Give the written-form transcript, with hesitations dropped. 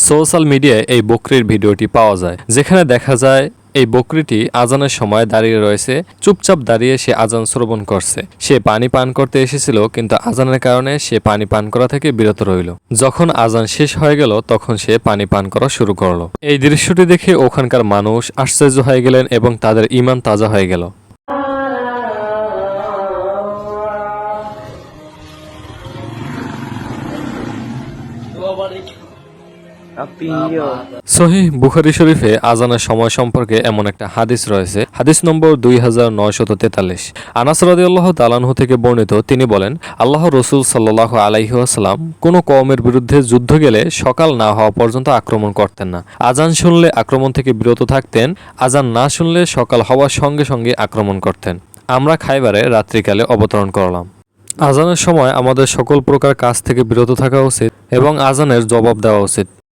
Social মিডিয়ায় এই বকরির ভিডিওটি পাওয়া যায়, যেখানে দেখা যায় এই বকরিটি আজানের সময় দাঁড়িয়ে রয়েছে। চুপচাপ দাঁড়িয়ে সে আজান শ্রবণ করছে। সে পানি পান করতে এসেছিল, কিন্তু আজানের কারণে সে পানি পান করা থেকে বিরত রইল। যখন আজান শেষ হয়ে গেল তখন সে পানি পান করা শুরু করলো। এই দৃশ্যটি দেখে ওখানকার মানুষ আশ্চর্য হয়ে গেলেন এবং তাদের ঈমান তাজা হয়ে গেল। সহিহ বুখারী শরীফে আজানের সময় সম্পর্কে এমন একটা হাদিস রয়েছে। হাদিস নম্বর 2943। আনাস রাদিয়াল্লাহু তাআলা আনহু থেকে বর্ণিত, তিনি বলেন, আল্লাহ রাসূল সাল্লাল্লাহু আলাইহি ওয়াসাল্লাম কোনো কওমের বিরুদ্ধে যুদ্ধ গেলে সকাল না হওয়া পর্যন্ত আক্রমণ করতেন না। আজান শুনলে আক্রমণ থেকে বিরত থাকতেন, আজান না শুনলে সকাল হওয়ার সঙ্গে সঙ্গে আক্রমণ করতেন। আমরা খাইবারে রাত্রিকালে অবতরণ করলাম। আজানের সময় আমাদের সকল প্রকার কাজ থেকে বিরত থাকা উচিত এবং আজানের জবাব দেওয়া উচিত।